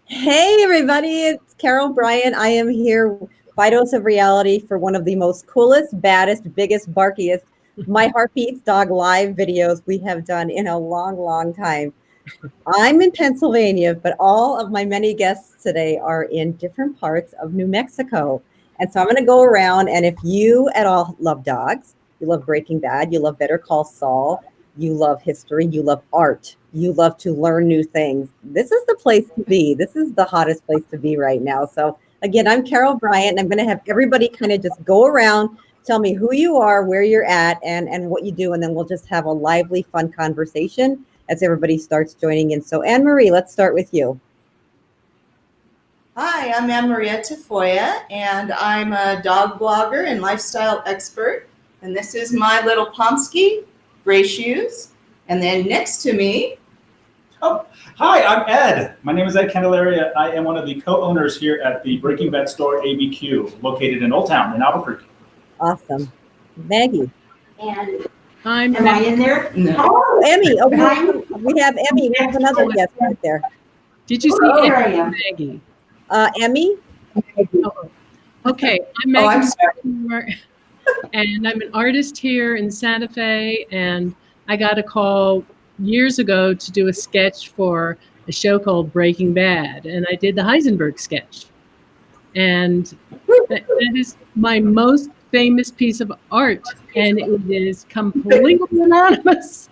Hey everybody, it's Carol Bryant. I am here, Fidose of Reality, for one of the most coolest, baddest, biggest, barkiest My Heart Beats Dog live videos we have done in a long, long time. I'm in Pennsylvania, but all of my many guests today are in different parts of New Mexico. And so I'm going to go around, and if you at all love dogs, you love Breaking Bad, you love Better Call Saul, you love history, you love art, you love to learn new things, this is the place to be. This is the hottest place to be right now. So again, I'm Carol Bryant, and I'm going to have everybody kind of just go around, tell me who you are, where you're at, and what you do, and then we'll just have a lively, fun conversation as everybody starts joining in. So Anne Marie, let's start with you. Hi, I'm Anne-Maria Tafoya, and I'm a dog blogger and lifestyle expert. And this is my little Pomsky, Greyshoes. And then next to me... Oh, hi, I'm Ed. My name is Ed Candelaria. I am one of the co-owners here at the Breaking Bad store ABQ, located in Old Town in Albuquerque. Awesome. Maggie. And am I in there? No. Oh, Emmy. Oh, we have Emmy. We have another guest right there. Did you see Maggie? Emmy. Oh. Okay, I'm Maggie Muchmore, and I'm an artist here in Santa Fe, and I got a call years ago to do a sketch for a show called Breaking Bad, and I did the Heisenberg sketch. And that is my most famous piece of art, and it is completely anonymous.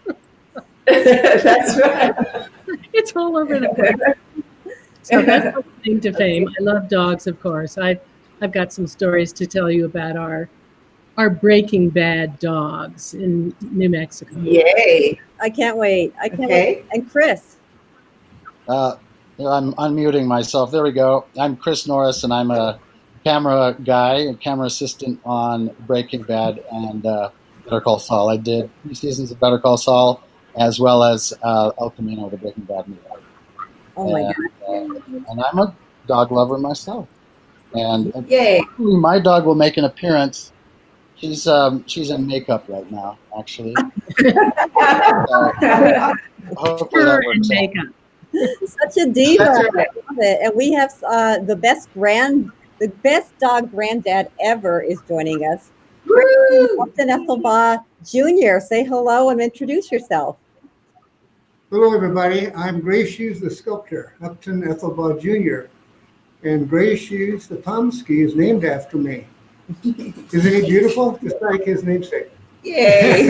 That's right. It's all over the place. So that's my claim to fame. I love dogs, of course. I've got some stories to tell you about our Breaking Bad dogs in New Mexico. Yay! I can't wait. I can't wait. And Chris. I'm unmuting myself. There we go. I'm Chris Norris, and I'm a camera guy, a camera assistant on Breaking Bad and Better Call Saul. I did 3 seasons of Better Call Saul, as well as El Camino, the Breaking Bad movie. Oh my God. And I'm a dog lover myself. And yay! My dog will make an appearance. She's in makeup right now, actually. Hopefully that works makeup. Such a diva. I love it. And we have the best dog granddad ever is joining us. Upton Ethelbah Jr. Say hello and introduce yourself. Hello, everybody. I'm Greyshoes, the sculptor, Upton Ethelbah Jr. And Greyshoes, the Pomsky, is named after me. Isn't he beautiful? Just like his namesake. Yay!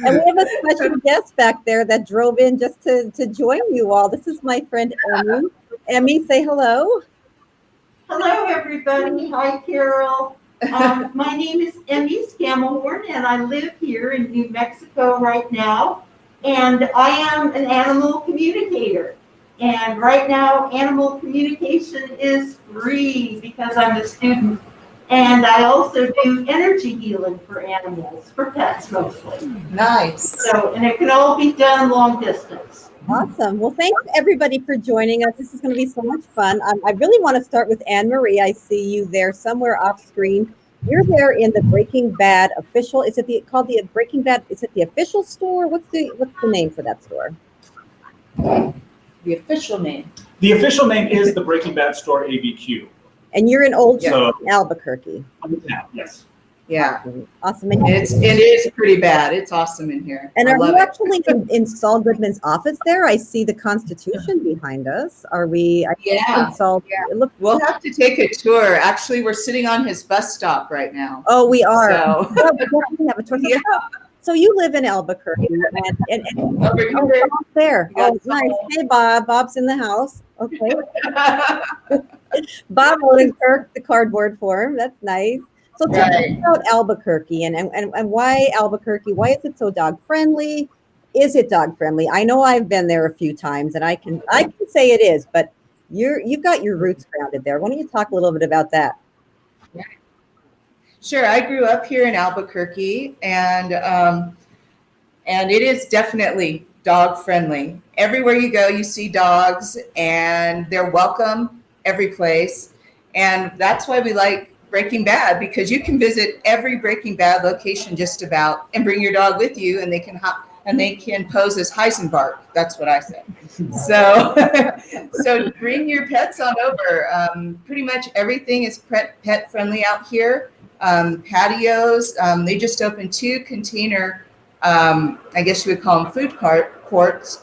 And we have a special guest back there that drove in just to join you all. This is my friend Emmy. Emmy, say hello. Hello, everybody. Hi, Carol. My name is Emmy Scamelhorn, and I live here in New Mexico right now. And I am an animal communicator. And right now, animal communication is free because I'm a student. And I also do energy healing for animals, for pets mostly. Nice. So, and it can all be done long distance. Awesome. Well, thanks everybody for joining us. This is going to be so much fun. I really want to start with Anne Marie. I see you there somewhere off screen. You're there in the Breaking Bad official. Is it called the Breaking Bad? Is it the official store? What's the name for that store? The official name. The official name is the Breaking Bad store ABQ. And you're in Old Town, Albuquerque. Yes. Yeah. Awesome. And it is pretty bad. It's awesome in here. And are you actually in Saul Goodman's office there? I see the Constitution behind us. Are we? Yeah. Saul, yeah. We'll have to take a tour. Actually, we're sitting on his bus stop right now. Oh, we are. So. We have a tour. Yeah. So you live in Albuquerque, and there. Oh, nice. Hey, Bob. Bob's in the house. Okay. Bob Odenkirk, the cardboard form. That's nice. So tell me about Albuquerque and why Albuquerque? Why is it so dog friendly? Is it dog friendly? I know I've been there a few times, and I can say it is. But you've got your roots grounded there. Why don't you talk a little bit about that? Sure. I grew up here in Albuquerque, and it is definitely dog friendly. Everywhere you go, you see dogs, and they're welcome every place. And that's why we like Breaking Bad, because you can visit every Breaking Bad location just about and bring your dog with you, and they can and they can pose as Heisenberg. That's what I said. So, so bring your pets on over. Pretty much everything is pet friendly out here. Patios. They just opened 2 container, I guess you would call them food courts.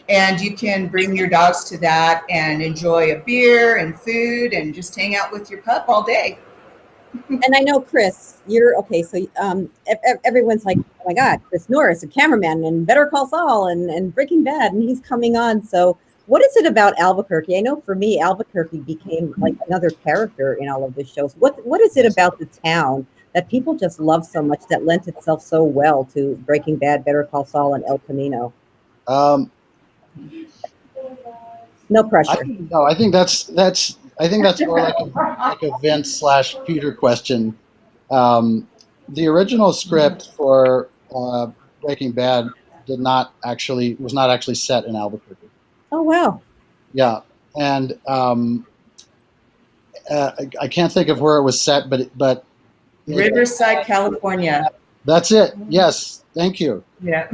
And you can bring your dogs to that and enjoy a beer and food and just hang out with your pup all day. And I know, Chris, you're okay. So everyone's like, oh my God, Chris Norris, a cameraman, and Better Call Saul, and Breaking Bad, and he's coming on. So what is it about Albuquerque? I know for me, Albuquerque became like another character in all of the shows. What is it about the town that people just love so much that lent itself so well to Breaking Bad, Better Call Saul, and El Camino? No pressure. I think that's more like a Vince/Peter question. The original script for Breaking Bad was not actually set in Albuquerque. Oh wow! Yeah, and I can't think of where it was set, but Riverside, California. That's it. Yes, thank you. Yeah.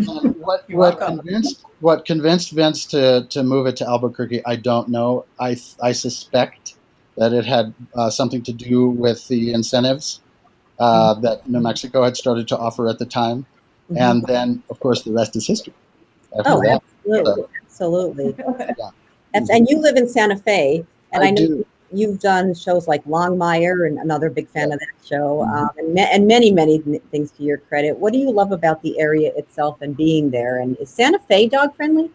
What convinced Vince to move it to Albuquerque, I don't know. I suspect that it had something to do with the incentives that New Mexico had started to offer at the time. Mm-hmm. And then, of course, the rest is history. Absolutely. Yeah. And you live in Santa Fe, and I know you've done shows like Longmire, and another big fan of that show, and many, many things to your credit. What do you love about the area itself and being there? And is Santa Fe dog friendly?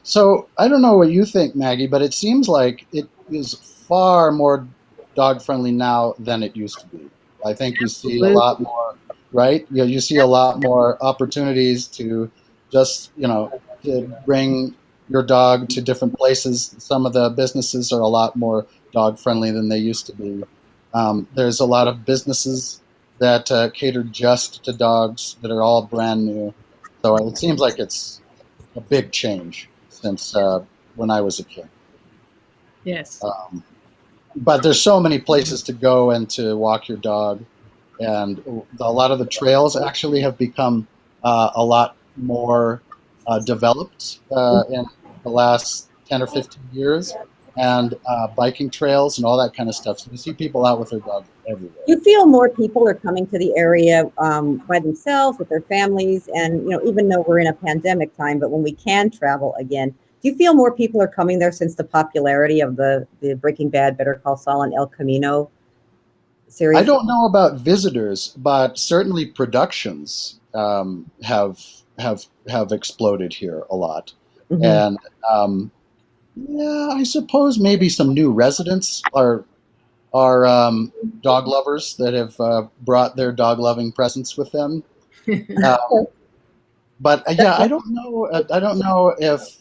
So I don't know what you think, Maggie, but it seems like it is far more dog friendly now than it used to be. I think you see a lot more, right? You see a lot more opportunities to just, to bring your dog to different places. Some of the businesses are a lot more dog friendly than they used to be. There's a lot of businesses that cater just to dogs that are all brand new. So it seems like it's a big change since when I was a kid. Yes. But there's so many places to go and to walk your dog. And a lot of the trails actually have become a lot more developed in the last 10 or 15 years, and biking trails and all that kind of stuff. So you see people out with their dogs everywhere. You feel more people are coming to the area by themselves with their families, and even though we're in a pandemic time, but when we can travel again, do you feel more people are coming there since the popularity of the Breaking Bad, Better Call Saul, and El Camino series? I don't know about visitors, but certainly productions have exploded here a lot. Mm-hmm. And I suppose maybe some new residents are dog lovers that have brought their dog loving presence with them. But I don't know. I don't know if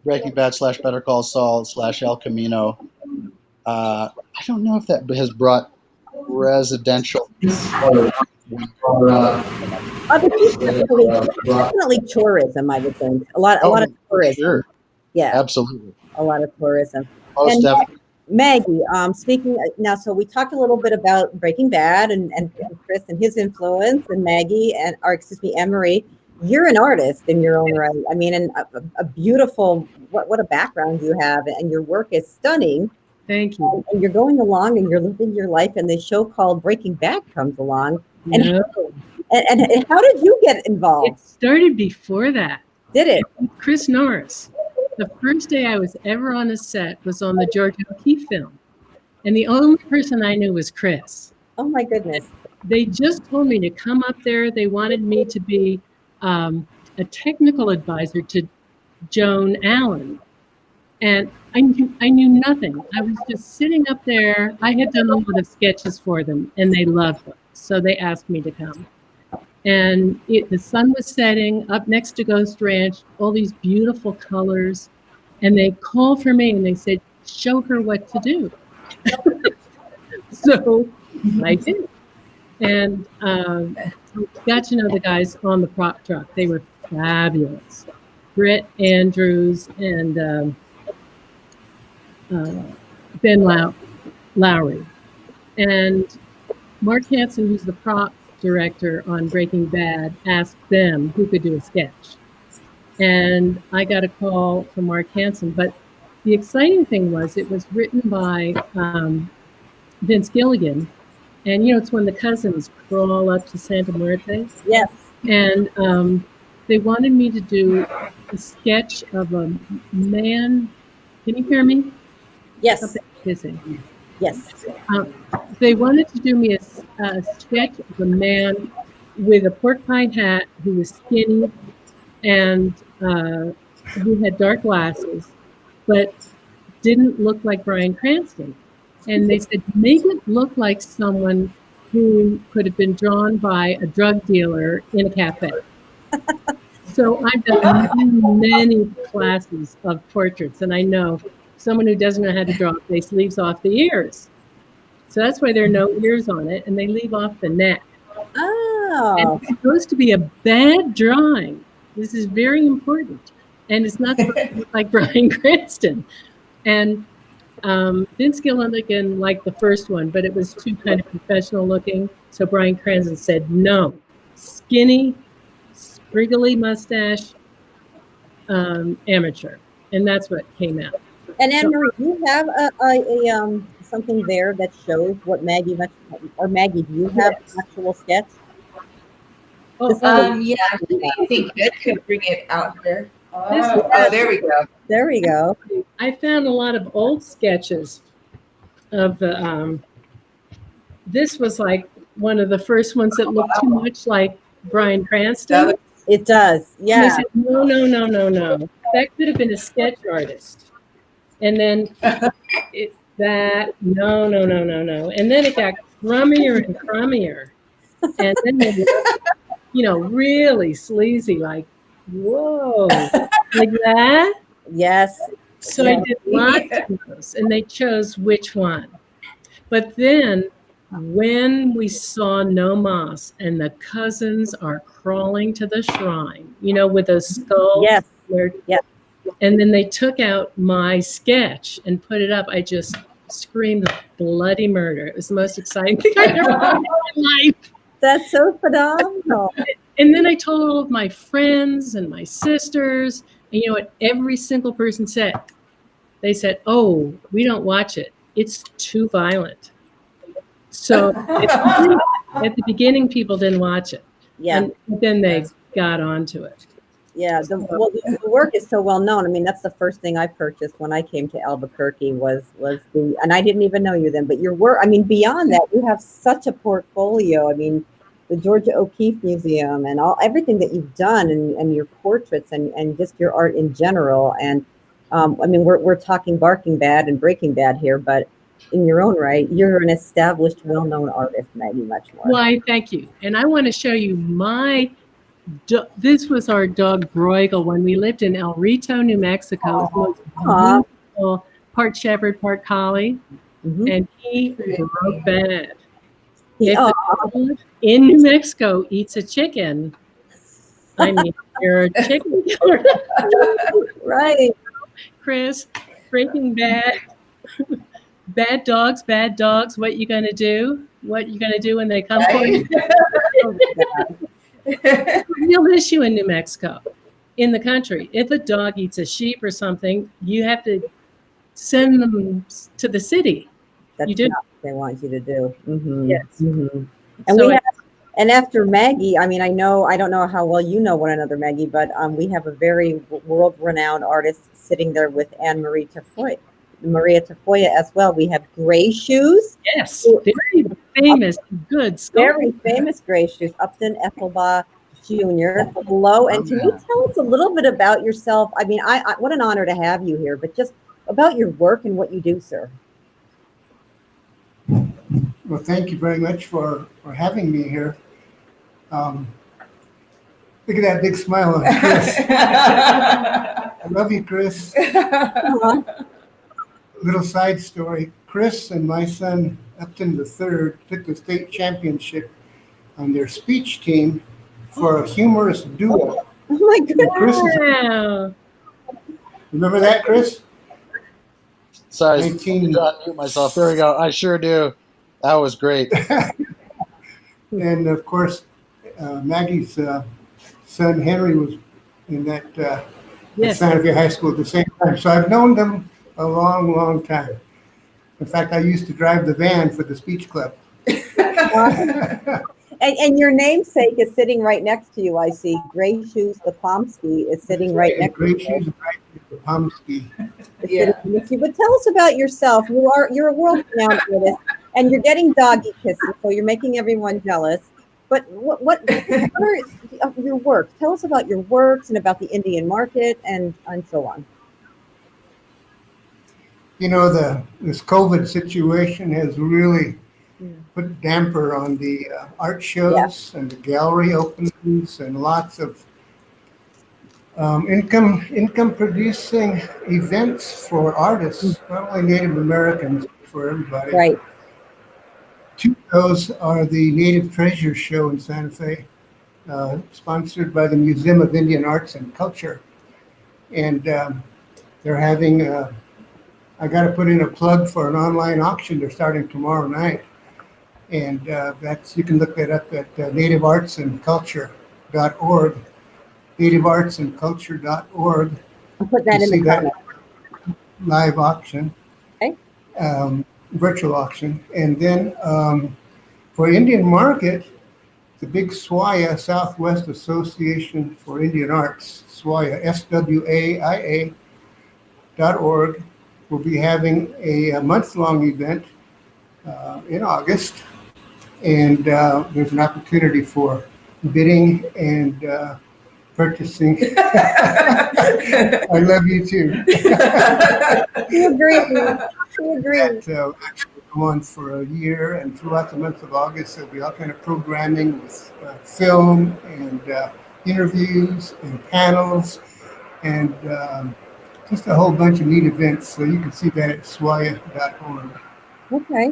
Breaking Bad / Better Call Saul / El Camino. I don't know if that has brought residential. Definitely tourism, I would think. A lot of tourism. Sure. Yeah, absolutely. A lot of tourism. Most definitely. Maggie, speaking now, so we talked a little bit about Breaking Bad and Chris and his influence, and Maggie Anne-Marie. You're an artist in your own right. I mean, and a beautiful, what a background you have, and your work is stunning. Thank you. And you're going along and you're living your life, and this show called Breaking Bad comes along. And, and how did you get involved? It started before that. Did it? Chris Norris. The first day I was ever on a set was on the George O'Keeffe film. And the only person I knew was Chris. Oh my goodness. They just told me to come up there. They wanted me to be a technical advisor to Joan Allen. And I knew nothing. I was just sitting up there. I had done a lot of sketches for them, and they loved them. So they asked me to come. And the sun was setting up next to Ghost Ranch, all these beautiful colors. And they called for me, and they said, show her what to do. So I did. And got to know the guys on the prop truck. They were fabulous. Britt Andrews and Ben Lowry. And Mark Hansen, who's the prop director on Breaking Bad asked them who could do a sketch. And I got a call from Mark Hansen. But the exciting thing was it was written by Vince Gilligan. And, it's when the cousins crawl up to Santa Muerte. Yes. And they wanted me to do a sketch of a man. Can you hear me? Yes. Kissing. Yes. They wanted to do me a sketch of a man with a pork pie hat who was skinny and who had dark glasses, but didn't look like Bryan Cranston. And they said, make it look like someone who could have been drawn by a drug dealer in a cafe. So I've done many classes of portraits, and I know someone who doesn't know how to draw a face leaves off the ears. So that's why there are no ears on it, and they leave off the neck. Oh. And it's supposed to be a bad drawing. This is very important. And it's not supposed to look like Bryan Cranston. And Vince Gilligan liked the first one, but it was too kind of professional looking. So Bryan Cranston said, no, skinny, spriggly mustache, amateur. And that's what came out. And Anne-Marie, do you have a something there that shows what Maggie, or Maggie, do you have an actual sketch? Yeah, I think Ed could bring it out here. Oh, there we go. There we go. I found a lot of old sketches of the, this was like one of the first ones that looked too much like Bryan Cranston. It does, yeah. And they said, no. That could have been a sketch artist. And then no. And then it got crummier and crummier. And then they were, really sleazy, like, whoa, like that. Yes. So I did lots of those, and they chose which one. But then when we saw No Mas and the cousins are crawling to the shrine, with those skulls. Yes. Yes. And then they took out my sketch and put it up. I just screamed bloody murder. It was the most exciting thing I've ever done in my life. That's so phenomenal. And then I told all of my friends and my sisters, and you know what every single person said? They said, oh, we don't watch it. It's too violent. So at the beginning, people didn't watch it. Yeah. And then they got onto it. Yeah, the work is so well known. I mean, that's the first thing I purchased when I came to Albuquerque was and I didn't even know you then, but your work, I mean, beyond that, you have such a portfolio. I mean, the Georgia O'Keeffe Museum and everything that you've done and your portraits and just your art in general. And I mean, we're talking Breaking Bad and Breaking Bad here, but in your own right, you're an established, well-known artist, Maggie Muchmore. Why, thank you. And I want to show you this was our dog Bruegel when we lived in El Rito, New Mexico. It was beautiful, part shepherd, part collie, and he broke bad. If the dog in New Mexico eats a chicken, I mean, you're a chicken killer. Right. Chris, Breaking Bad, bad dogs, what you gonna do? What you gonna do when they come for you? It's a real issue in New Mexico, in the country. If a dog eats a sheep or something, you have to send them to the city. That's you do. not what they want you to do. Mm-hmm. Yes. Mm-hmm. And So and after Maggie, I mean, I don't know how well you know one another, Maggie, but we have a very world-renowned artist sitting there with Maria Tafoya as well. We have Greyshoes. Yes, very famous, good sculptor. Very famous Greyshoes, Upton Ethelbah Jr. Hello, and can you tell us a little bit about yourself? I mean, I what an honor to have you here, but just about your work and what you do, sir. Well, thank you very much for having me here. Look at that big smile on Chris. I love you, Chris. Little side story. Chris and my son, Upton III, took the state championship on their speech team for a humorous duo. Oh my goodness. Wow. Remember that, Chris? Sorry, I need to unmute myself. There we go. I sure do. That was great. And of course, Maggie's son Henry was in that at Yes. Santa Fe High School at the same time. So I've known them a long, long time. In fact, I used to drive the van for the speech club. And your namesake is sitting right next to you. I see Greyshoes the Pomsky is sitting right next to you. Greyshoes, right, the Pomsky. Yeah. But tell us about yourself. You're a world-renowned artist, and you're getting doggy kisses, so you're making everyone jealous. But what are your works? Tell us about your works and about the Indian market and so on. You know, this COVID situation has really put a damper on the art shows and the gallery openings and lots of income producing events for artists, not only Native Americans, but for everybody. Right. Two of those are the Native Treasure Show in Santa Fe, sponsored by the Museum of Indian Arts and Culture. And they're having, I got to put in a plug for an online auction. They're starting tomorrow night. And you can look that up at nativeartsandculture.org, nativeartsandculture.org. I'll put that in the comments. Live auction. Okay. Virtual auction. And then for Indian market, the big SWAIA, Southwest Association for Indian Arts, SWAIA, SWAIA.org, will be having a month-long event in August. And there's an opportunity for bidding and purchasing. I love you too. You agree. You agree. That actually go on for a year, and throughout the month of August, there'll be all kind of programming with film and interviews and panels and just a whole bunch of neat events. So you can see that at swaya.org. Okay.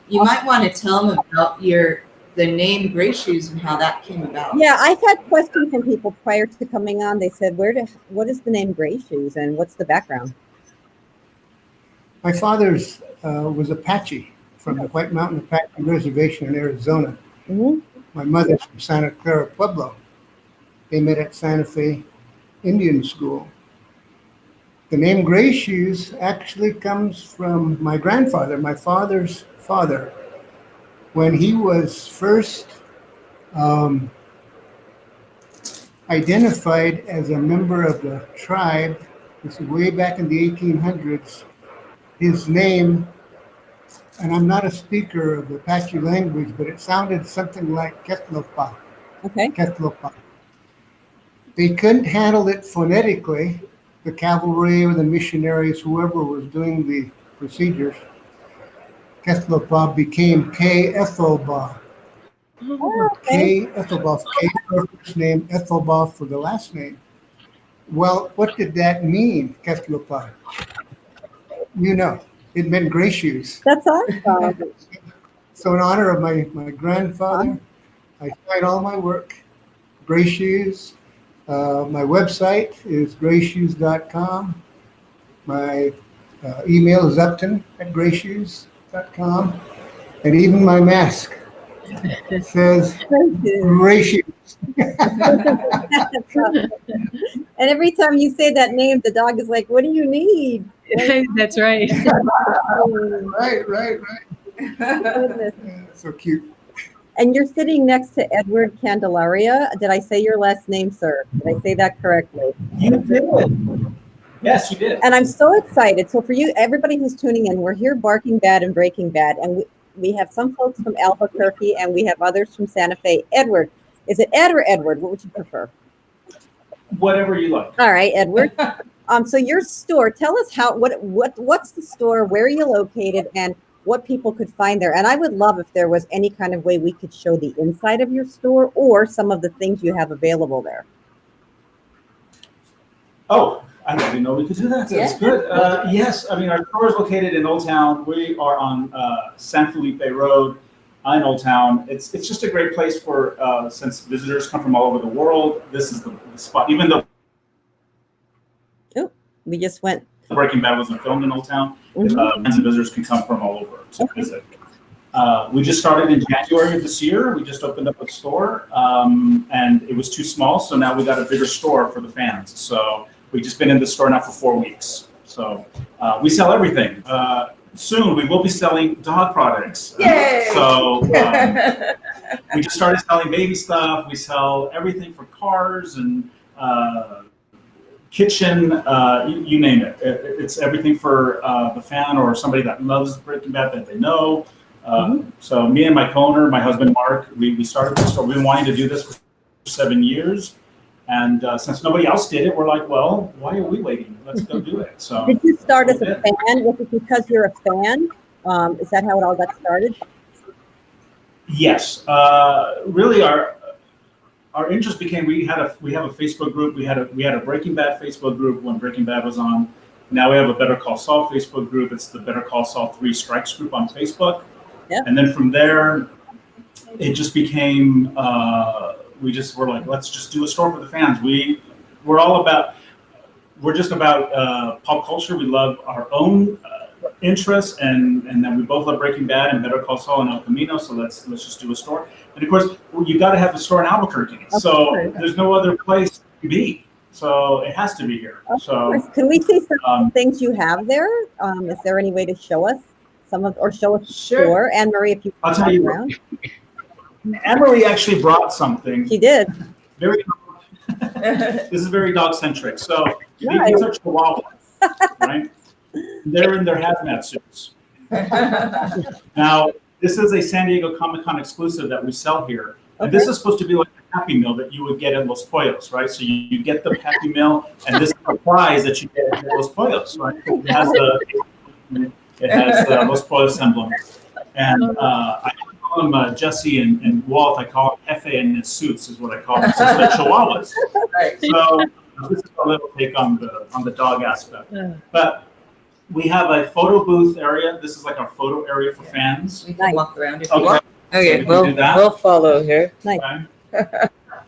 You might want to tell them about the name Greyshoes and how that came about. Yeah, I've had questions from people prior to coming on. They said, what is the name Greyshoes and what's the background? My father's was Apache from the White Mountain Apache Reservation in Arizona. Mm-hmm. My mother's from Santa Clara Pueblo. They met at Santa Fe Indian School. The name Greyshoes actually comes from my grandfather, my father's father. When he was first identified as a member of the tribe, this is way back in the 1800s, his name, and I'm not a speaker of the Apache language, but it sounded something like Ethelbah. Okay. Ethelbah. They couldn't handle it phonetically, the cavalry or the missionaries, whoever was doing the procedures. Ethelbah became K. Ethelbah. Oh, okay. K. Ethelbah. K for first name, Ethelbah for the last name. Well, what did that mean, Ethelbah? You know, it meant Greyshoes. That's awesome. So in honor of my grandfather, I sign all my work, Greyshoes. My website is greyshoes.com. My email is upton@greyshoes.com. And even my mask says Greyshoes. And every time you say that name, the dog is like, what do you need? That's right. Right. Goodness. Yeah, so cute. And you're sitting next to Edward Candelaria. Did I say your last name, sir? Did I say that correctly? You did. Yes, you did. And I'm so excited. So for you, everybody who's tuning in, we're here Barking Bad and Breaking Bad. And we have some folks from Albuquerque and we have others from Santa Fe. Edward, is it Ed or Edward? What would you prefer? Whatever you like. All right, Edward. So your store, tell us what's the store, where are you located, and what people could find there. And I would love if there was any kind of way we could show the inside of your store or some of the things you have available there. Oh, I didn't know we could do that. That's good. Yes, I mean, our store is located in Old Town. We are on San Felipe Road in Old Town. It's just a great place for, since visitors come from all over the world, this is the spot, even though We just went. Breaking Bad wasn't filmed in Old Town. Fans and visitors can come from all over to visit. We just started in January of this year. We just opened up a store, and it was too small, so now we got a bigger store for the fans. So we've just been in the store now for 4 weeks. So we sell everything. Soon we will be selling dog products. Yay! So we just started selling baby stuff. We sell everything for cars and kitchen, you name it. It's everything for the fan or somebody that loves Breaking Bad that they know. So me and my co-owner, my husband Mark, we started this store. We've been wanting to do this for 7 years. And since nobody else did it, we're like, well, why are we waiting? Let's go do it. So did you start as a fan? Was it because you're a fan? Is that how it all got started? Yes. Really, our interest became we have a Facebook group. We had a Breaking Bad Facebook group when Breaking Bad was on. Now we have a Better Call Saul Facebook group. It's the Better Call Saul 3 Strikes group on Facebook. Yep. And then from there, it just became. We just were like, let's just do a store for the fans. We're just about pop culture. We love our own interests, and then we both love Breaking Bad and Better Call Saul and El Camino. So let's just do a store. And of course, you got to have a store in Albuquerque. So there's no other place to be. So it has to be here. Can we see some things you have there? Is there any way to show us show us the store? Anne Marie, if you I'll tell you around. Anne-Marie actually brought something. She did. This is very dog-centric. So these are Chihuahuas, right? They're in their hazmat suits. Now, this is a San Diego Comic-Con exclusive that we sell here. And this is supposed to be like a Happy Meal that you would get at Los Pollos, right? So you get the Happy Meal, and this is the prize that you get at Los Pollos, right? It has the Los Pollos emblem. And I call them Jesse and Walt. I call them Hefe in his suits is what I call them. So they're Chihuahuas. Right. So this is a little take on the dog aspect. But we have a photo booth area. This is like our photo area for fans. We can walk around if you want. Okay, so we'll follow here. Nice. Okay.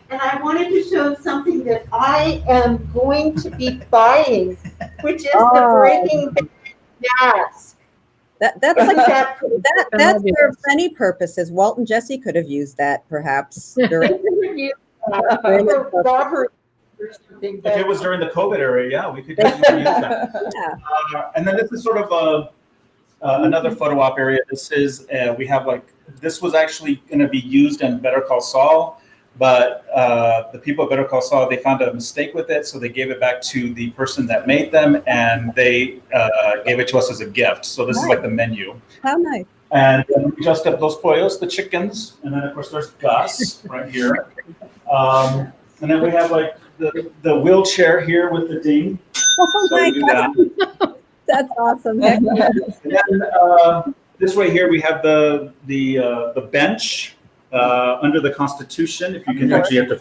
And I wanted to show something that I am going to be buying, which is the Breaking Bad mask. That's like that serves many purposes. Walt and Jesse could have used that, perhaps. Robert. If it was during the COVID era, yeah, we could definitely use that. Yeah. And then this is sort of another photo op area. This is this was actually going to be used in Better Call Saul, but the people at Better Call Saul, they found a mistake with it, so they gave it back to the person that made them, and they gave it to us as a gift. So this is like the menu. How nice. And then we just have Los Pollos, the chickens, and then of course there's Gus right here. And then we have like the wheelchair here with the ding. Oh my God. That's awesome. And then this way here we have the bench under the Constitution. If you can actually have to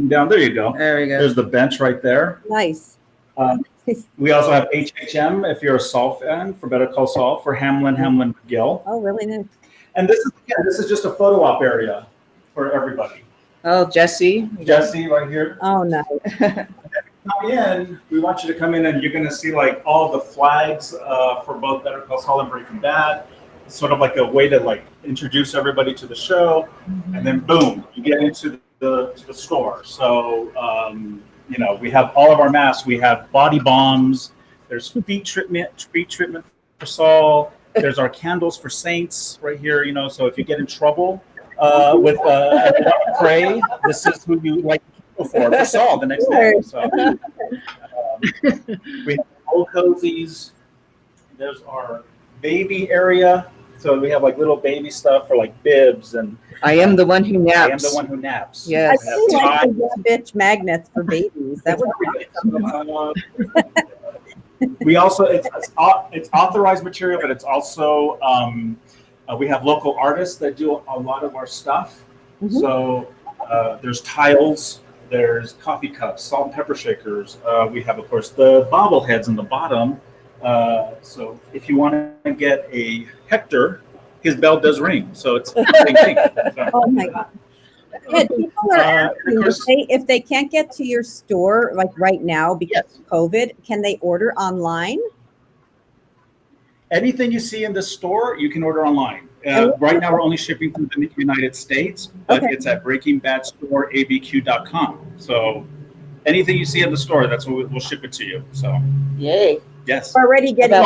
down. There you go. There we go. There's the bench right there. Nice. We also have HHM if you're a Saul fan for Better Call Saul for Hamlin McGill. Oh, really nice. And this is just a photo op area for everybody. Oh, Jesse right here. Oh, nice. Come in, we want you to come in and you're going to see like all the flags for both Better Call Saul and Breaking Bad. It's sort of like a way to like introduce everybody to the show, and then boom, you get into the store. So we have all of our masks. We have body bombs. There's feet treatment for Saul. There's our candles for saints right here. So if you get in trouble with pray, this is who you like for Saul the next day. So we have old cozies. There's our baby area. So we have like little baby stuff for like bibs and. I am the one who naps. I am the one who naps. Yes. I feel like the bitch magnets for babies. That would be we also it's authorized material, but it's also we have local artists that do a lot of our stuff. Mm-hmm. So there's tiles, there's coffee cups, salt and pepper shakers. We have, of course, the bobbleheads in the bottom. So if you want to get a Hector, his bell does ring. So it's the same thing. So, oh my God. Yeah, people are asking if they can't get to your store like right now because of COVID, can they order online? Anything you see in the store, you can order online. Right now, we're only shipping to the United States, but it's at breakingbadstoreabq.com. So anything you see in the store, that's what we'll ship it to you. So Yay. yes. We're already getting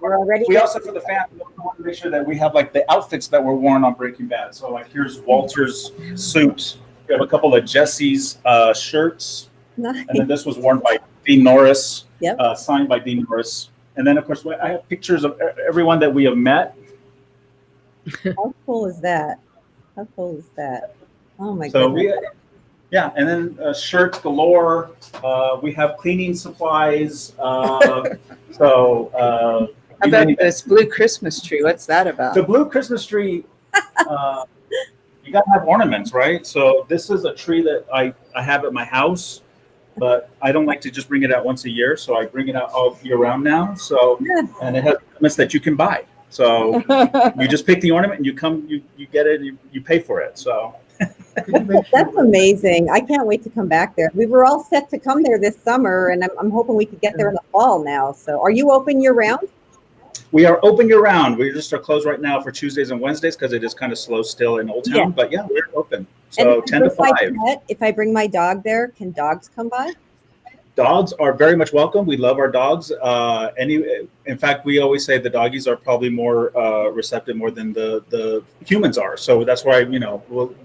We're already. We also, for the fans, we want to make sure that we have like the outfits that were worn on Breaking Bad. So like, here's Walter's suit. We have a couple of Jesse's shirts, and then this was worn by Dean Norris. Signed by Dean Norris. And then, of course, I have pictures of everyone that we have met. How cool is that? How cool is that? Oh my So goodness. and then shirts galore. We have cleaning supplies. How about this blue Christmas tree? What's that about? The blue Christmas tree. You gotta have ornaments, right? So this is a tree that I have at my house, but I don't like to just bring it out once a year, so I bring it out all year round now. So and it has ornaments that you can buy. So you just pick the ornament and you get it, you pay for it. So that's amazing. I can't wait to come back there. We were all set to come there this summer, and I'm hoping we could get there in the fall now. So are you open year round? We are open year round. We just are closed right now for Tuesdays and Wednesdays because it is kind of slow still in Old Town. But yeah, we're open. So 10 to 5. If I bring my dog there, can dogs come by? Dogs are very much welcome. We love our dogs. In fact, we always say the doggies are probably more receptive more than the humans are. So that's why, we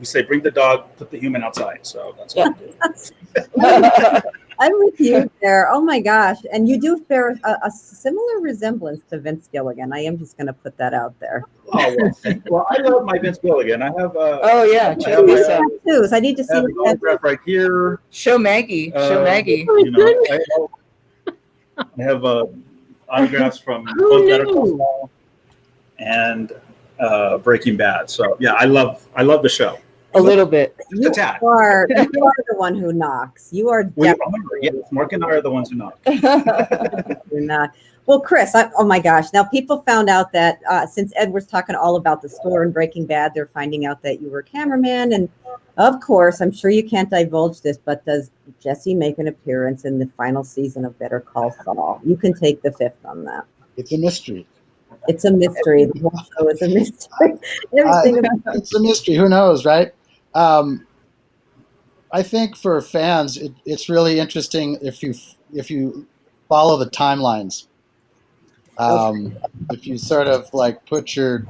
say bring the dog, put the human outside. So that's what we do. I'm with you there. Oh my gosh. And you do bear a similar resemblance to Vince Gilligan. I am just going to put that out there. Oh, well, I love my Vince Gilligan. I have tattoos. I need to see the autograph right here. Show Maggie. Show Maggie. I have autographs from both Better Call Saul and Breaking Bad. So yeah, I love the show. A little bit. You are the one who knocks. You are definitely. Yes, Mark and I are the ones who knock. You're not. Well, Chris, oh my gosh. Now, people found out that since Ed was talking all about the store and Breaking Bad, they're finding out that you were a cameraman. And of course, I'm sure you can't divulge this, but does Jesse make an appearance in the final season of Better Call Saul? You can take the fifth on that. It's a mystery. It's a mystery. The whole show is a mystery. It's a mystery. Who knows, right? I think for fans, it's really interesting if you follow the timelines. If you sort of like put your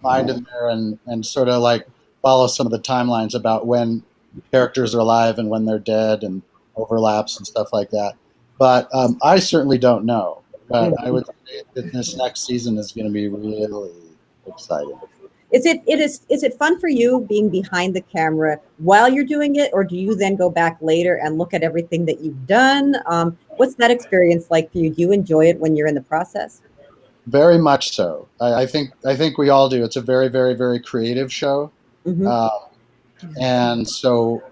mind in there and sort of like follow some of the timelines about when characters are alive and when they're dead and overlaps and stuff like that. But I certainly don't know. But I would say that this next season is going to be really exciting. Is it fun for you being behind the camera while you're doing it, or do you then go back later and look at everything that you've done? What's that experience like for you? Do you enjoy it when you're in the process? Very much so. I think we all do. It's a very, very, very creative show. Mm-hmm. And so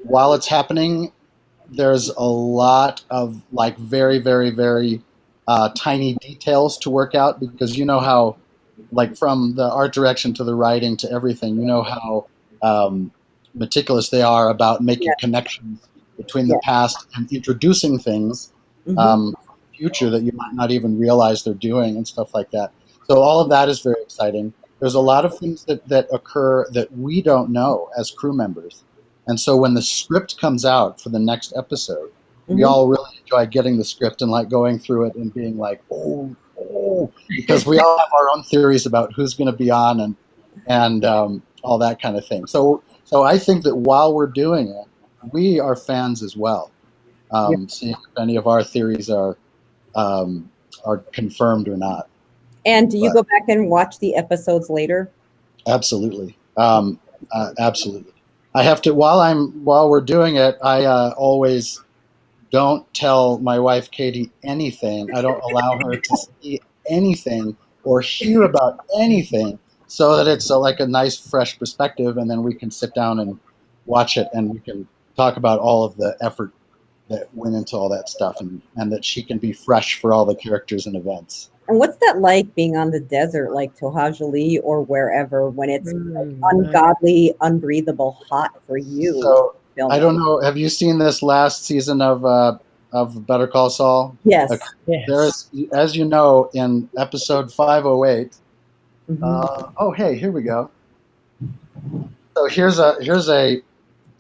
while it's happening, there's a lot of like very, very, very tiny details to work out, because you know how, like from the art direction to the writing to everything, you know how meticulous they are about making connections between the past and introducing things future that you might not even realize they're doing and stuff like that. So all of that is very exciting. There's a lot of things that occur that we don't know as crew members. And so when the script comes out for the next episode, we all really enjoy getting the script and like going through it and being like, oh, because we all have our own theories about who's going to be on and all that kind of thing. So I think that while we're doing it, we are fans as well. Seeing if any of our theories are confirmed or not. And do you go back and watch the episodes later? Absolutely. Absolutely. I have to, while we're doing it, I always don't tell my wife, Katie, anything. I don't allow her to see anything or hear about anything, so that it's like a nice, fresh perspective. And then we can sit down and watch it, and we can talk about all of the effort that went into all that stuff, and that she can be fresh for all the characters and events. And what's that like being on the desert, like Tohajali or wherever, when it's ungodly, unbreathable hot for you? So I don't know. Have you seen this last season of of Better Call Saul? Yes. Yes. There is, as you know, in episode 508. Oh, hey, here we go. So here's a.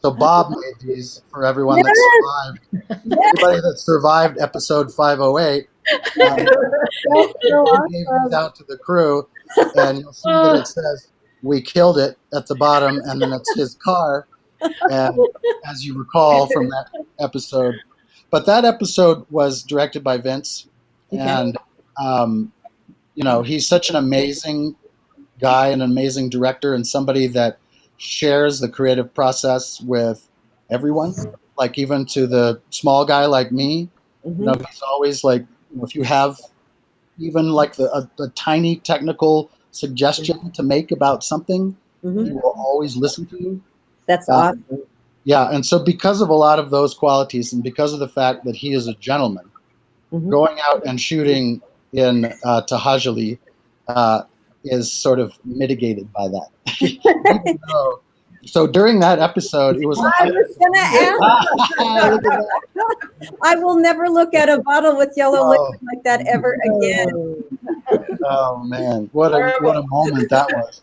So Bob made these for everyone that survived. Everybody that survived episode 508. He gave these out to the crew, and you'll see that it says "We killed it" at the bottom, and then it's his car. And as you recall from that episode, but that episode was directed by Vince, and he's such an amazing guy, an amazing director, and somebody that shares the creative process with everyone, like even to the small guy like me. He's always like, if you have even like a tiny technical suggestion to make about something, he will always listen to you. That's awesome. Yeah, and so because of a lot of those qualities, and because of the fact that he is a gentleman, going out and shooting in Tahajali is sort of mitigated by that. So during that episode, it was. I was gonna ask. I will never look at a bottle with yellow liquid like that ever again. Oh man, what a moment that was!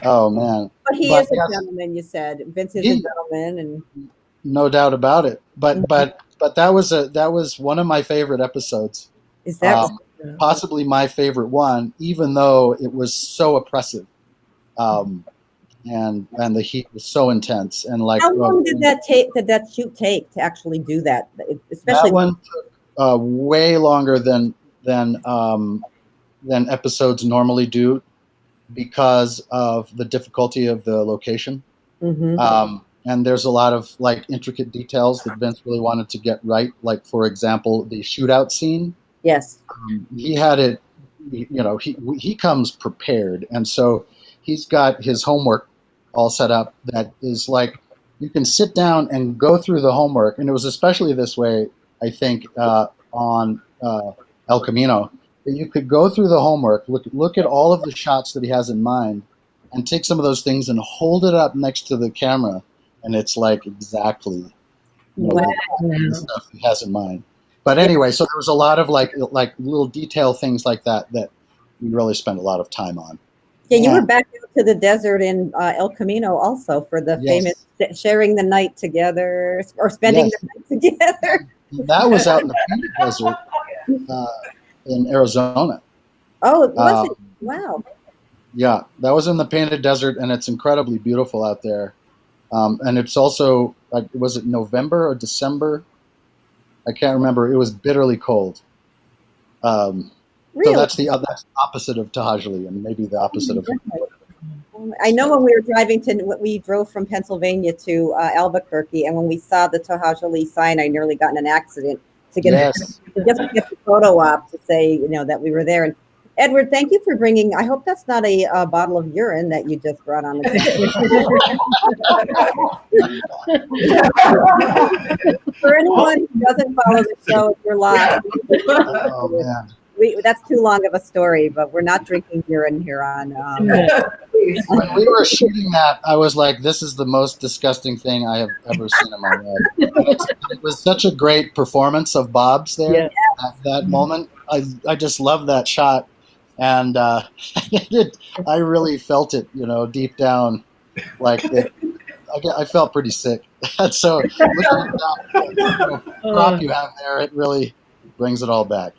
Oh man. But he is a gentleman. You said Vince is a gentleman, and no doubt about it. But that was one of my favorite episodes. Is that possibly my favorite one, even though it was so oppressive, and the heat was so intense, and like. How long did that shoot take to actually do that? Especially that one took way longer than episodes normally do, because of the difficulty of the location. And there's a lot of like intricate details that Vince really wanted to get right. Like, for example, the shootout scene. Yes. He had it, he comes prepared. And so he's got his homework all set up that is like, you can sit down and go through the homework. And it was especially this way, I think, on El Camino. You could go through the homework, look at all of the shots that he has in mind, and take some of those things and hold it up next to the camera, and it's like exactly the stuff he has in mind. But anyway, so there was a lot of like little detail things like that we really spent a lot of time on. Yeah, you were back to the desert in El Camino also for the famous sharing the night together or spending the night together. That was out in the Painted Desert. In Arizona. Oh, it was wow. Yeah, that was in the Painted Desert, and it's incredibly beautiful out there. And it's also, like, was it November or December? I can't remember. It was bitterly cold. Really? So that's the opposite of Tahajali, and maybe the opposite of. I know when we drove from Pennsylvania to Albuquerque, and when we saw the Tahajali sign, I nearly got in an accident. To get just to get the photo op to say that we were there. And Edward, thank you for bringing. I hope that's not a bottle of urine that you just brought on the For anyone who doesn't follow the show, if you're live. Oh man. That's too long of a story, but we're not drinking urine here on. When we were shooting that, I was like, "This is the most disgusting thing I have ever seen in my life." It was such a great performance of Bob's there at that moment. I just love that shot, and I really felt it, deep down, like it. I felt pretty sick. So looking at that prop you have there, it really brings it all back.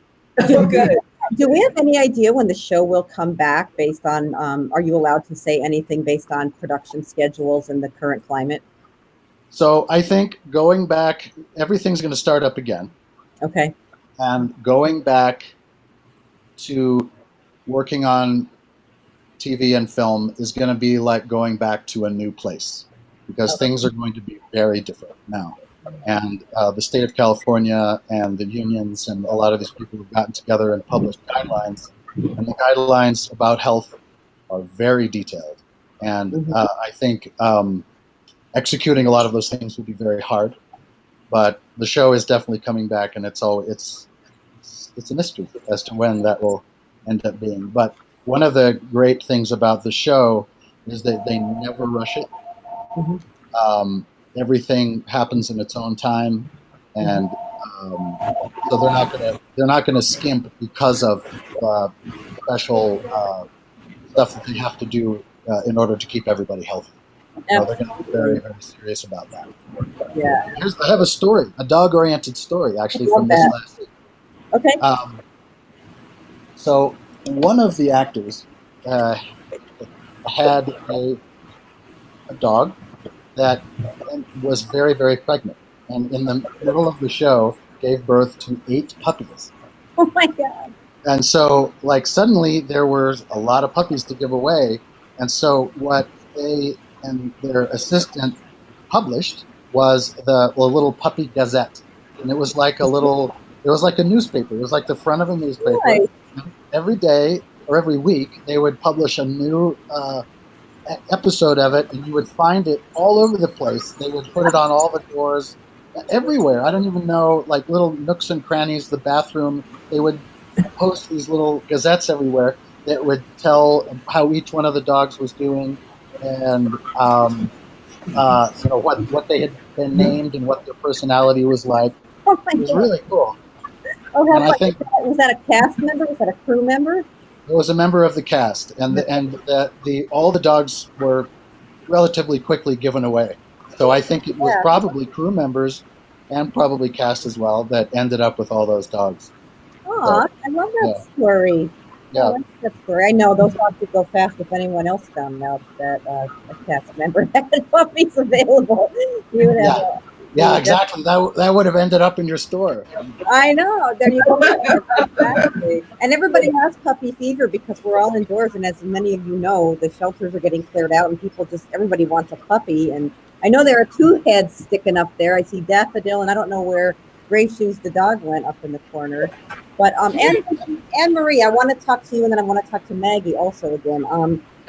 Good. Do we have any idea when the show will come back based on, are you allowed to say anything based on production schedules and the current climate? So I think going back, everything's going to start up again. Okay. And going back to working on TV and film is going to be like going back to a new place, because things are going to be very different now. And the state of California and the unions and a lot of these people have gotten together and published guidelines. And the guidelines about health are very detailed. And I think executing a lot of those things will be very hard. But the show is definitely coming back, and it's a mystery as to when that will end up being. But one of the great things about the show is that they never rush it. Everything happens in its own time, and So they're not gonna skimp because of special stuff that they have to do in order to keep everybody healthy. They're going to be very, very serious about that. Yeah. I have a story, a dog-oriented story, actually, from this last week. Okay. So one of the actors had a dog that was very, very pregnant, and in the middle of the show gave birth to 8 puppies. Oh my God. And so, like, suddenly there were a lot of puppies to give away, and so what they and their assistant published was the little puppy gazette, and it was like a newspaper. It was like the front of a newspaper. Nice. Every day or every week, they would publish a new episode of it, and you would find it all over the place. They would put it on all the doors, everywhere. I don't even know, like little nooks and crannies, the bathroom. They would post these little gazettes everywhere that would tell how each one of the dogs was doing, and what they had been named and what their personality was like. Oh my It was God. really cool. Oh, And I think was that a cast member? Was that a crew member? it was a member of the cast, and all the dogs were relatively quickly given away. So I think it was probably crew members and probably cast as well that ended up with all those dogs. Oh, I love that story. Yeah. I like that story. I know those dogs would go fast if anyone else found out that a cast member had puppies available. You would have Yeah, exactly. That would have ended up in your store. I know. There you go. Exactly. And everybody has puppy fever because we're all indoors. And as many of you know, the shelters are getting cleared out and everybody wants a puppy. And I know there are 2 heads sticking up there. I see Daffodil, and I don't know where Greyshoes the dog went up in the corner. But Anne-Marie, I want to talk to you, and then I want to talk to Maggie also again.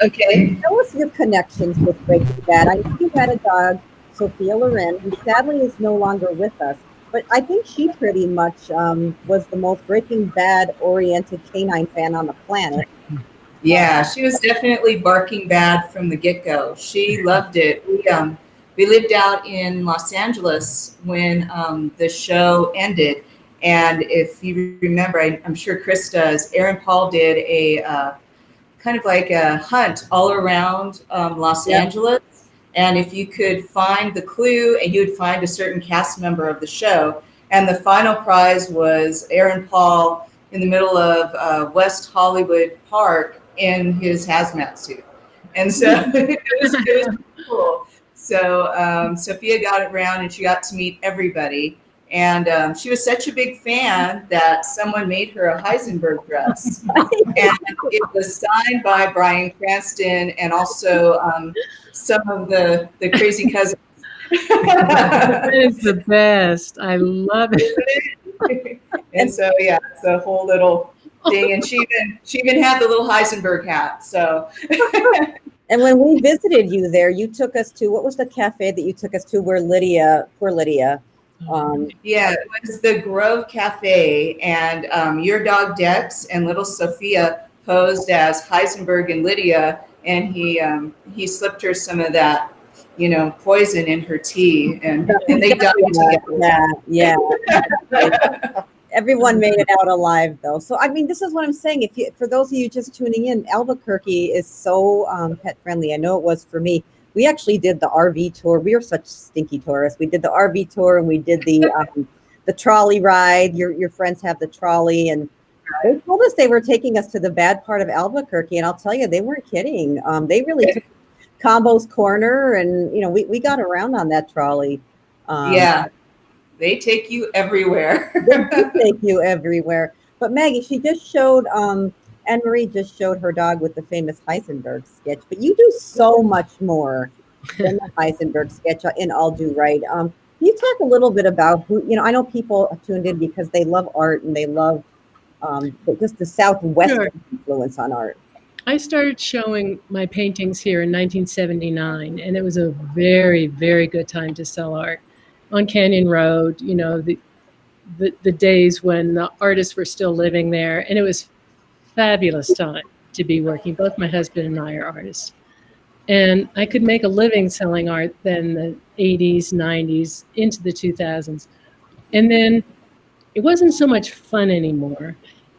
Okay. Tell us your connections with Breaking Bad. I know you had a dog, Sophia Loren, who sadly is no longer with us, but I think she pretty much was the most Breaking Bad oriented canine fan on the planet. Yeah, she was definitely barking bad from the get-go. She loved it. We lived out in Los Angeles when the show ended, and if you remember, I'm sure Chris does, Aaron Paul did a kind of like a hunt all around Los Angeles. And if you could find the clue, and you would find a certain cast member of the show, and the final prize was Aaron Paul in the middle of West Hollywood Park in his hazmat suit. And so it was cool. So Sophia got around and she got to meet everybody. And she was such a big fan that someone made her a Heisenberg dress. And it was signed by Bryan Cranston and also some of the crazy cousins. That is the best. I love it. And so, yeah, it's a whole little thing. And she even had the little Heisenberg hat. So. And when we visited you there, you took us to, what was the cafe that you took us to where poor Lydia. Yeah, it was the Grove Cafe, and your dog Dex and little Sophia posed as Heisenberg and Lydia, and he slipped her some of that, poison in her tea, and they died together. Yeah. Everyone made it out alive, though. So, I mean, this is what I'm saying. For those of you just tuning in, Albuquerque is so pet friendly. I know it was for me. We actually did the RV tour. We are such stinky tourists. We did the RV tour, and we did the trolley ride. Your friends have the trolley, and they told us they were taking us to the bad part of Albuquerque, and I'll tell you, they weren't kidding. They really took Combo's Corner, and we got around on that trolley. Yeah. They take you everywhere. They do take you everywhere. But Maggie, she just showed, Anne-Marie just showed her dog with the famous Heisenberg sketch. But you do so much more than the Heisenberg sketch in All Do Right. Can you talk a little bit about who, I know people are tuned in because they love art and they love just the Southwestern influence on art. I started showing my paintings here in 1979, and it was a very, very good time to sell art. On Canyon Road, the days when the artists were still living there, and it was fabulous time to be working. Both my husband and I are artists, and I could make a living selling art then the 80s, 90s, into the 2000s. And then it wasn't so much fun anymore.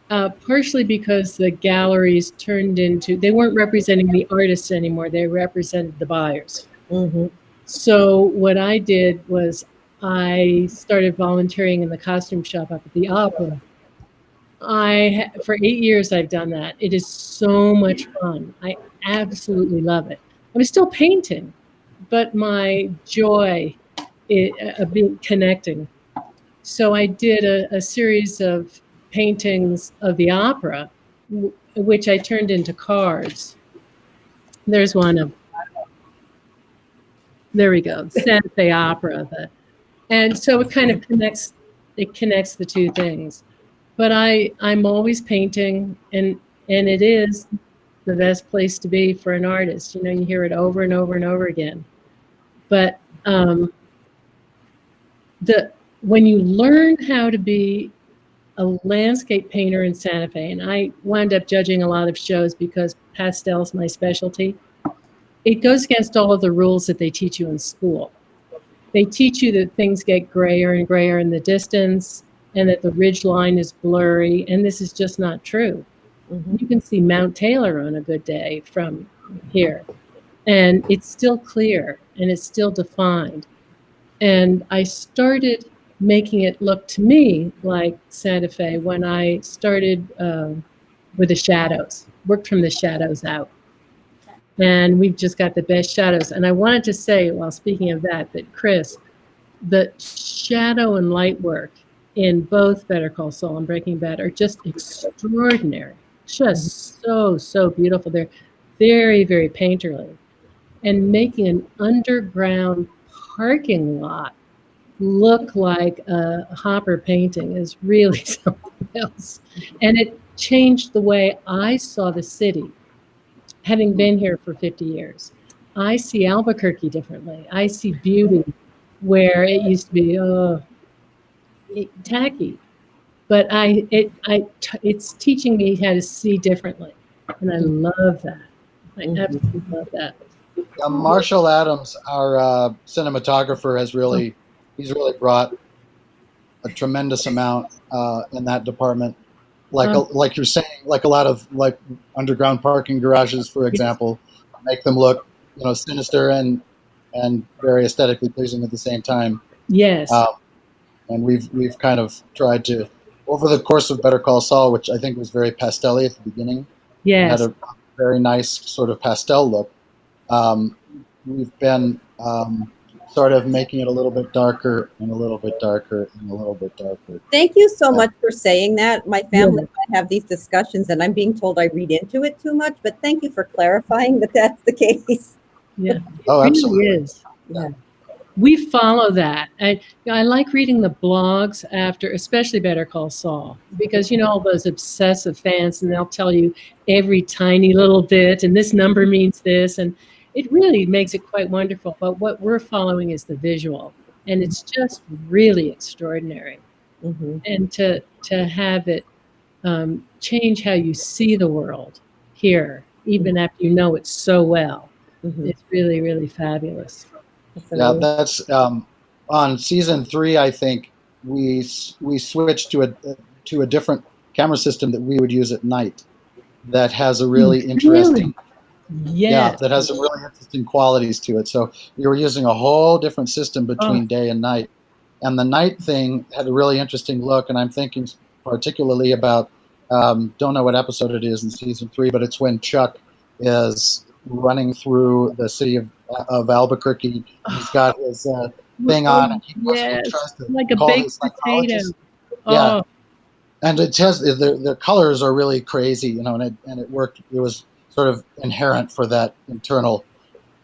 Partially because the galleries turned into, they weren't representing the artists anymore, they represented the buyers. Mm-hmm. So what I did was I started volunteering in the costume shop up at the Opera. For 8 years I've done that. It is so much fun. I absolutely love it. I'm still painting, but my joy of being connecting. So I did a series of paintings of the opera, which I turned into cards. There's one of, there we go, Santa Fe Opera. And so it kind of connects the two things. But I'm always painting, and it is the best place to be for an artist. You know, you hear it over and over and over again. But when you learn how to be a landscape painter in Santa Fe, and I wound up judging a lot of shows because pastel's my specialty, it goes against all of the rules that they teach you in school. They teach you that things get grayer and grayer in the distance, and that the ridge line is blurry, and this is just not true. Mm-hmm. You can see Mount Taylor on a good day from here, and it's still clear, and it's still defined. And I started making it look to me like Santa Fe when I started with the shadows, worked from the shadows out. And we've just got the best shadows. And I wanted to say, while speaking of that Chris, the shadow and light work in both Better Call Saul and Breaking Bad are just extraordinary. Just so beautiful. They're very, very painterly. And making an underground parking lot look like a Hopper painting is really something else. And it changed the way I saw the city. Having been here for 50 years, I see Albuquerque differently. I see beauty where it used to be tacky. But it's teaching me how to see differently. And I love that. I absolutely love that. Marshall Adams, our cinematographer, he's really brought a tremendous amount in that department. Like you're saying, like a lot of like underground parking garages, for example, make them look, sinister and very aesthetically pleasing at the same time. Yes. And we've kind of tried to, over the course of Better Call Saul, which I think was very pastel-y at the beginning. Yes. Had a very nice sort of pastel look. We've been sort of making it a little bit darker and a little bit darker and a little bit darker. Thank you so much for saying that. My family and I have these discussions, and I'm being told I read into it too much, but thank you for clarifying that that's the case. Yeah. Oh, absolutely. It really is. Yeah. We follow that. I like reading the blogs after, especially Better Call Saul, because all those obsessive fans, and they'll tell you every tiny little bit, and this number means this, and it really makes it quite wonderful. But what we're following is the visual, and it's just really extraordinary. Mm-hmm. And to have it change how you see the world here, even after you know it so well, it's really, really fabulous. Yeah, that's on season 3. I think we switched to a different camera system that we would use at night. That has a really interesting, that has some really interesting qualities to it. So we were using a whole different system between day and night, and the night thing had a really interesting look. And I'm thinking particularly about don't know what episode it is in season 3, but it's when Chuck is running through the city of Albuquerque. He's got his thing on, and he tries to like a call baked his psychologist. potato. Yeah, and it has the colors are really crazy, and it worked. It was sort of inherent for that internal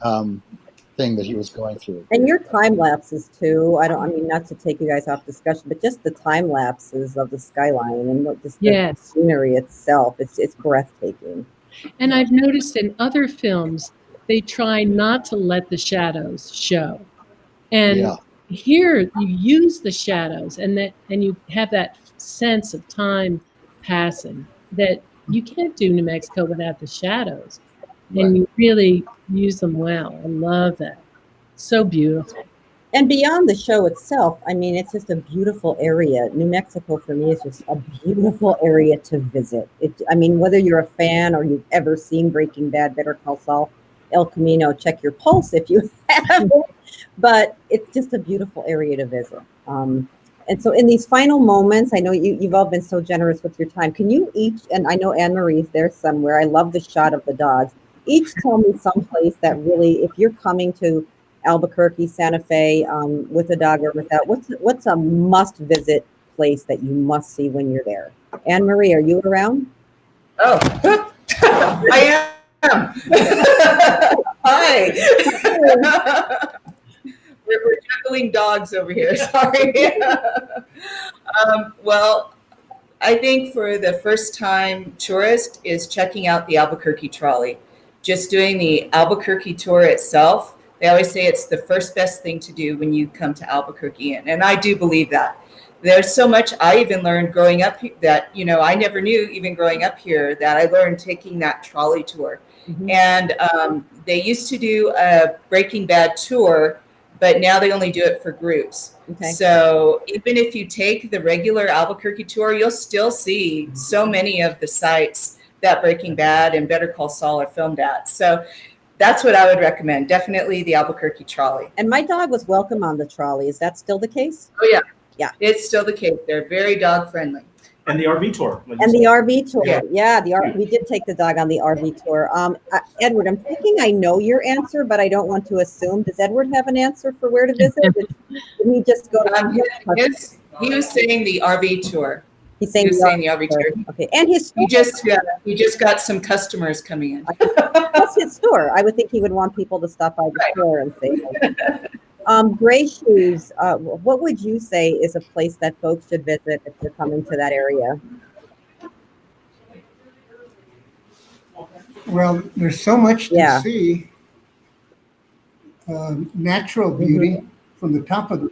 thing that he was going through. And your time lapses too. I mean, not to take you guys off discussion, but just the time lapses of the skyline and just the scenery itself. It's breathtaking. And I've noticed in other films, they try not to let the shadows show. And here you use the shadows and you have that sense of time passing that you can't do New Mexico without the shadows. And you really use them well. I love that. So beautiful. And beyond the show itself, I mean, it's just a beautiful area. New Mexico for me is just a beautiful area to visit. I mean, whether you're a fan or you've ever seen Breaking Bad, Better Call Saul, El Camino, check your pulse if you haven't. But it's just a beautiful area to visit. And so in these final moments, I know you've all been so generous with your time. Can you each, and I know Anne Marie's there somewhere, I love the shot of the dogs, each tell me someplace that really, if you're coming to Albuquerque, Santa Fe, with a dog or without, what's a must-visit place that you must see when you're there? Anne Marie, are you around? Oh, I am. Hi. We're juggling dogs over here. Sorry. Well, I think for the first time tourist is checking out the Albuquerque trolley. Just doing the Albuquerque tour itself. They always say it's the first best thing to do when you come to Albuquerque. And I do believe that. There's so much I even learned growing up that, I never knew even growing up here that I learned taking that trolley tour. Mm-hmm. And they used to do a Breaking Bad tour, but now they only do it for groups. Okay. So even if you take the regular Albuquerque tour, you'll still see so many of the sites that Breaking Bad and Better Call Saul are filmed at. So that's what I would recommend. Definitely the Albuquerque trolley. And my dog was welcome on the trolley. Is that still the case? Oh, yeah. Yeah. It's still the case. They're very dog friendly. And the RV tour. And the RV tour. Yeah, we did take the dog on the RV tour. Edward, I'm thinking I know your answer, but I don't want to assume. Does Edward have an answer for where to visit? Did he just go to he was saying the RV tour. He's saying the RV tour. Okay, and his he just got some customers coming in. That's his store. I would think he would want people to stop by the store and say. Greyshoes. What would you say is a place that folks should visit if they're coming to that area? Well, there's so much to see. Natural beauty from the top of the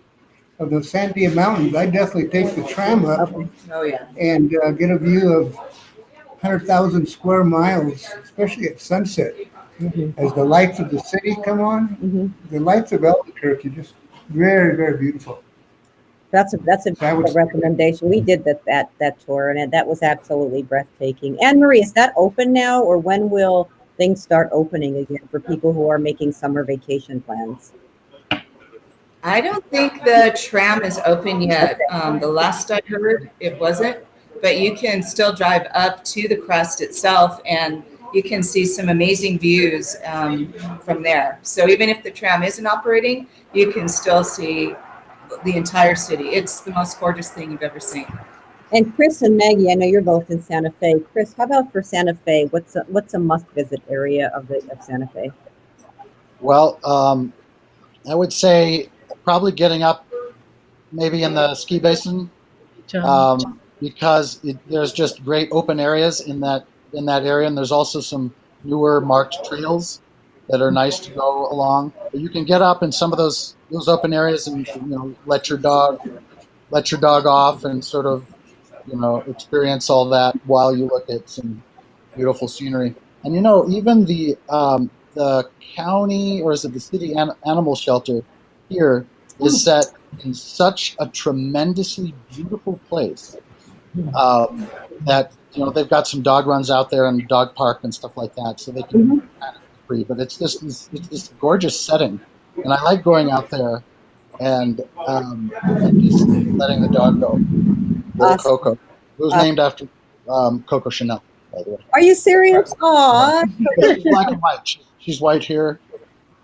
Sandia Mountains. I definitely take the tram up. Oh yeah, and get a view of 100,000 square miles, especially at sunset. Mm-hmm. As the lights of the city come on, the lights of Albuquerque just very, very beautiful. That's a recommendation. We did that tour, and that was absolutely breathtaking. Anne Marie, is that open now, or when will things start opening again for people who are making summer vacation plans? I don't think the tram is open yet. The last I heard, it wasn't, but you can still drive up to the crest itself, and you can see some amazing views from there. So even if the tram isn't operating, you can still see the entire city. It's the most gorgeous thing you've ever seen. And Chris and Maggie, I know you're both in Santa Fe. Chris, how about for Santa Fe? What's a must-visit area of Santa Fe? Well, I would say probably getting up maybe in the ski basin, because there's just great open areas in that area, and there's also some newer marked trails that are nice to go along. But you can get up in some of those open areas and let your dog off and sort of experience all that while you look at some beautiful scenery. And even the county, or is it the city animal shelter here, is set in such a tremendously beautiful place that they've got some dog runs out there and dog park and stuff like that, so they can kind of free. But it's this gorgeous setting, and I like going out there and just letting the dog go. Little Coco, it was named after Coco Chanel, by the way. Are you serious? Aw. She's black and white. She's white here.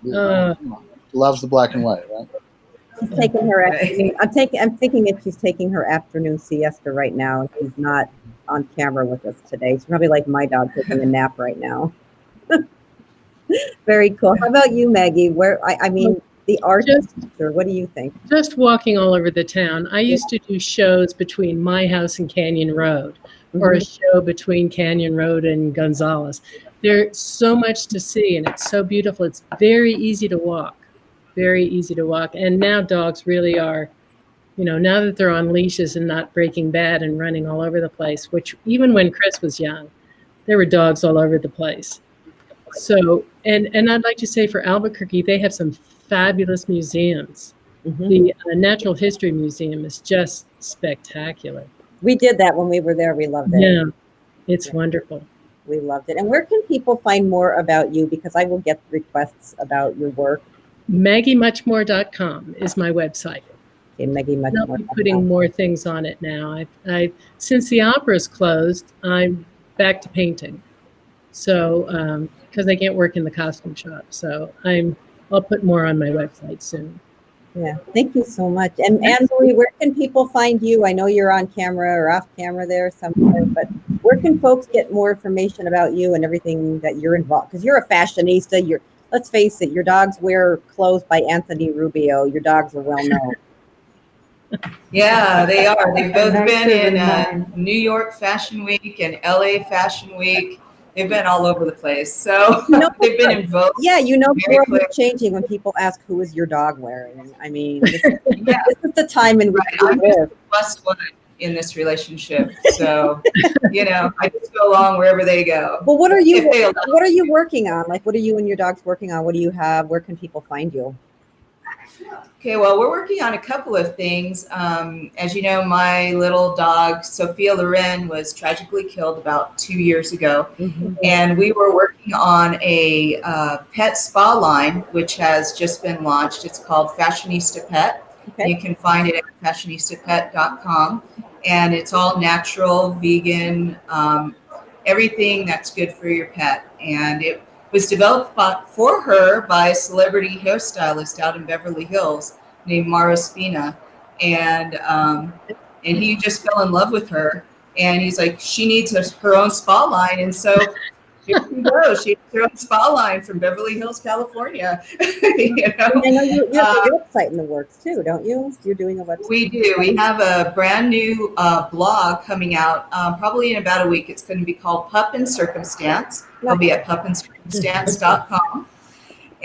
Loves the black and white, right? She's taking her afternoon. I'm thinking that she's taking her afternoon siesta right now, and she's not on camera with us today. She's probably like my dog taking a nap right now. Very cool. How about you, Maggie? The art center, what do you think? Just walking all over the town. I used to do shows between my house and Canyon Road, or a show between Canyon Road and Gonzales. There's so much to see, and it's so beautiful. It's very easy to walk. Very easy to walk. And now dogs really are, now that they're on leashes and not Breaking Bad and running all over the place, which even when Chris was young, there were dogs all over the place. So, and I'd like to say for Albuquerque, they have some fabulous museums. The Natural History Museum is just spectacular. We did that when we were there. We loved it. Yeah, it's wonderful. We loved it. And where can people find more about you? Because I will get requests about your work. MaggieMuchmore.com is my website. Okay, Maggie Muchmore. I'll be putting more things on it now. I since the opera's closed, I'm back to painting. So because I can't work in the costume shop, so I'll put more on my website soon. Yeah, thank you so much. And Anne-Marie, where can people find you? I know you're on camera or off camera there somewhere, but where can folks get more information about you and everything that you're involved? Because you're a fashionista. Let's face it, your dogs wear clothes by Anthony Rubio. Your dogs are well known. Yeah, they are. They've both been in New York Fashion Week and LA Fashion Week. They've been all over the place. So they've been in vogue. Yeah, the world is changing when people ask who is your dog wearing. I mean, this is the time in which we live. Plus one in this relationship. So, I just go along wherever they go. Well, what are you working on? Like, what are you and your dogs working on? What do you have? Where can people find you? Okay, well, we're working on a couple of things. As you know, my little dog, Sophia Loren, was tragically killed about 2 years ago. Mm-hmm. And we were working on a pet spa line, which has just been launched. It's called Fashionista Pet. Okay. You can find it at fashionistapet.com. And it's all natural, vegan, everything that's good for your pet. And it was developed for her by a celebrity hairstylist out in Beverly Hills named Mara Spina. And he just fell in love with her. And he's like, she needs her own spa line. And so here she goes. She has her own spa line from Beverly Hills, California. I know you have a website in the works too, don't you? You're doing a website. We do. We have a brand new blog coming out probably in about a week. It's going to be called Pup and Circumstance. It'll be at pupandscircumstance.com.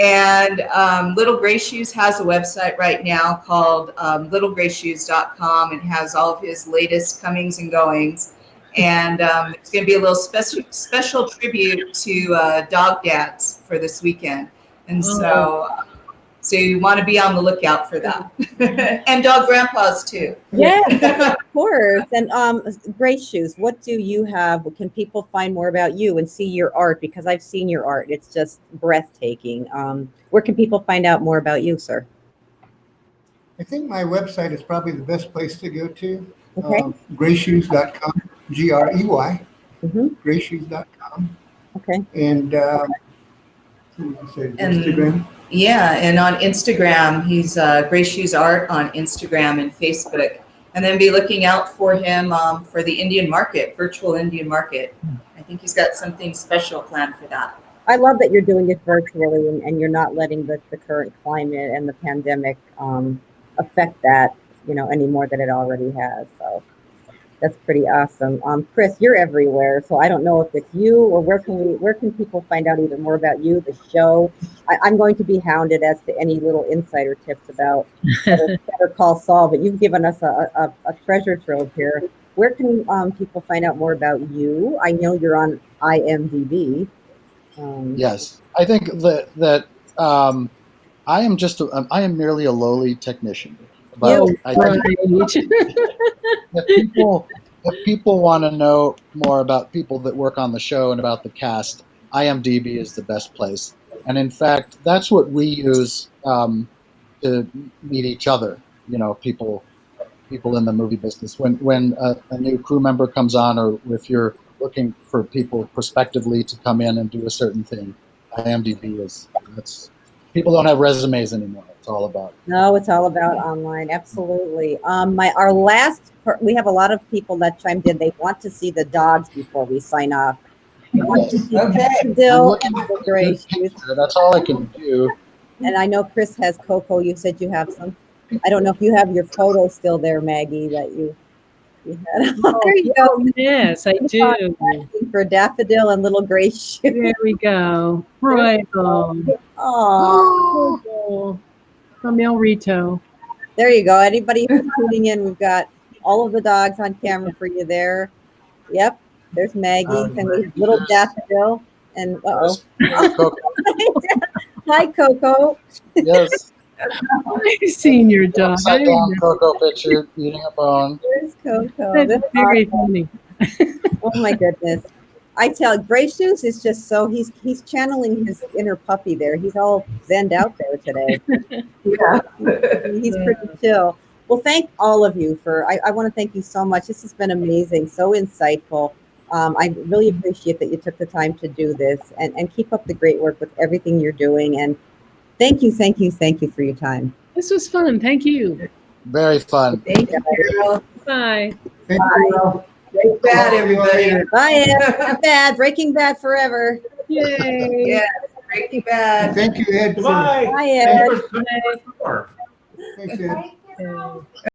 And Little Greyshoes has a website right now called littlegreyshoes.com and has all of his latest comings and goings. And it's going to be a little special tribute to dog dads for this weekend. And so you want to be on the lookout for that. And dog grandpas too. Yeah, of course. And Greyshoes, what do you have? Can people find more about you and see your art? Because I've seen your art. It's just breathtaking. Where can people find out more about you, sir? I think my website is probably the best place to go to. Okay. Greyshoes.com, Grey. Greyshoes.com. Okay. And Instagram. Yeah, and on Instagram, he's Greyshoes Art on Instagram and Facebook. And then be looking out for him for the Indian market, virtual Indian market. I think he's got something special planned for that. I love that you're doing it virtually and you're not letting the current climate and the pandemic affect that, any more than it already has. So that's pretty awesome. Chris, you're everywhere, so I don't know if it's you or where can people find out even more about you, the show? I'm going to be hounded as to any little insider tips about Better Call Saul, but you've given us a treasure trove here. Where can people find out more about you? I know you're on IMDb. Yes, I think that I am merely a lowly technician. But I think if people want to know more about people that work on the show and about the cast, IMDb is the best place. And in fact, that's what we use to meet each other. People in the movie business. When a new crew member comes on, or if you're looking for people prospectively to come in and do a certain thing, IMDb that's people don't have resumes anymore. It's all about. No, it's all about online. Absolutely. Our last, we have a lot of people that chimed in. They want to see the dogs before we sign off. Okay. That's all I can do. And I know Chris has Coco. You said you have some. I don't know if you have your photo still there, Maggie, that you had. Oh, there you go. Yes, I do. For Daffodil and Little Greyshoes. There we go. Royal. Oh. From El Rito. There you go. Anybody who's tuning in, we've got all of the dogs on camera for you there. Yep. There's Maggie and Little Daffodil. And Hi, Coco. Yes. I've seen your dog. Upside down Coco picture, eating a bone. There's Coco. That's That's very awesome. funny. Oh my goodness. I tell Greyshoes is just so he's channeling his inner puppy there. He's all zenned out there today. Yeah. He's pretty chill. Well, thank all of you I want to thank you so much. This has been amazing, so insightful. I really appreciate that you took the time to do this and keep up the great work with everything you're doing. And thank you for your time. This was fun. Thank you. Very fun. Thank you, Carol. Bye. Thank you. Break Bad, everybody. Bye, Ed. Not bad. Breaking Bad forever. Yay. Yeah, Breaking Bad. Thank you, Ed. Goodbye. Bye, Ed. Thank you for- Thanks, Ed. Yay.